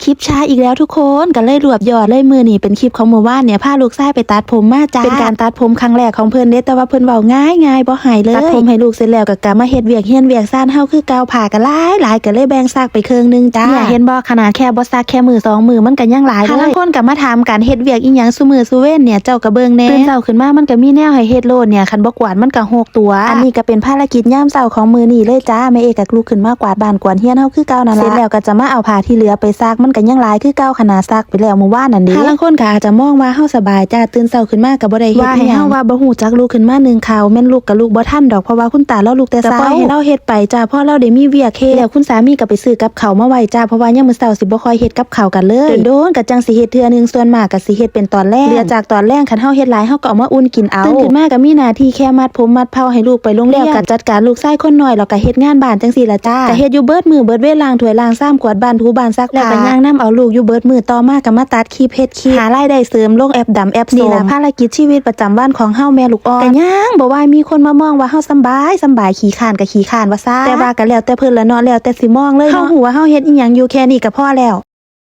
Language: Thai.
คลิปช้าอีกแล้วทุกคนก็เลยรวบยอดเลยมือนี่เป็นคลิปของเมื่อวานเนี่ยพาลูกชายไปตัดผมมาจ้าเป็นการตัดผมครั้งแรกของเพิ่นเด้แต่ว่าเพิ่นเว้าง่ายบ่หายเลยตัดผมให้ลูกเสร็จแล้วก็กลับมาเฮ็ดเวียกเฮียนเวียกซ่านเฮาคือเก่าผ่าก็หลายก็เลยแบ่งซากไปครึ่งนึงจ้าเนี่ยเห็นบ่ขนาดแค่บ่ซักแค่มือ2มือมันก็ยังหลายเลยบางคนก็มาถามกันเฮ็ดเวียกอีหยังซุมื้อซุเว้นเนี่ยเจ้าก็เบิ่งแน่ตื่นเช้าขึ้นมามันก็มีแนวให้เฮ็ดโลดเนี่ยคันบ่กวาดมันก็หกตัวอันนี้ก็เป็นภารกิจยามเช้าของมื้อนี้เลยจ้าแม่เอกก็ลุกขึ้นมากวาดบ้านกวาดเฮียนเฮาคือเก่านั่นล่ะเสร็จแล้วก็จะมาเอาผ้าที่เหลือไปซักมันก็ยังหลายคือเก่าขนาดซักไปแล้วเมื่อวานนั่นเด้บางคนก็อาจจะมองว่าเฮาสบายจ้าตื่นเช้าขึ้นมาก็บ่ได้เฮ็ดอีหยังว่าให้เฮาว่าบ่ฮู้จักลุกขึ้นมานึ่งข้าวแม่นลูกก็ลูกบ่ทันดอกเพราะว่าคุณตาเราลุกแต่เช้าปล่อยให้เราเฮ็ดไปจ้าพอเราได้มีเวียกเฮ็ดแล้วคุณสามีก็ไปซื้อกับข้าวมาไว้จ้าเพราะว่ายามมื้อเช้าสิบ่ค่อยเฮ็ดกับข้าวกันเลยโดนๆก็จังสิเฮ็ดเทื่อนึงส่วนมากก็สิเฮ็ดเป็นตอนแรกเหลือจากตอนแรกคันเฮาเฮ็ดหลายเฮาก็เอามาอุ่นกินเอาตื่นขึ้นมาก็มีหน้าที่แค่มัดผมมัดเผาให้ลูกไปโรงเรียนก็จัดการลูกชายคนน้อยแล้วก็เฮ็ดงานบ้านจังซี่ล่ะจ้าก็เฮ็ดอยู่เบิดมื้อเบิดเวลาล้างถ้วยล้างซ้ำกวาดบ้านถูบ้านซักผ้าแล้วก็ย่างนำเอาลูกอยู่เบิดมื้อต่อมาก็มาตัดคลิปเฮ็ดคลิปหารายได้เสริมลงแอปดำแอปส้มนี่ล่ะภารกิจชีวิตประจำวันของเฮาแม่ลูกอ่อนก็ยังบ่ว่ามีคนมามองว่าเฮาสำบายขี้ข้านก็ขี้ข้านว่าซ่าแต่ว่าก็แล้วแต่เพิ่นละเนาะแล้วแต่สิมองเลยเฮาฮู้ว่าเฮาเฮ็ดอีหยังอยู่แค่นี้ก็พอแล้ว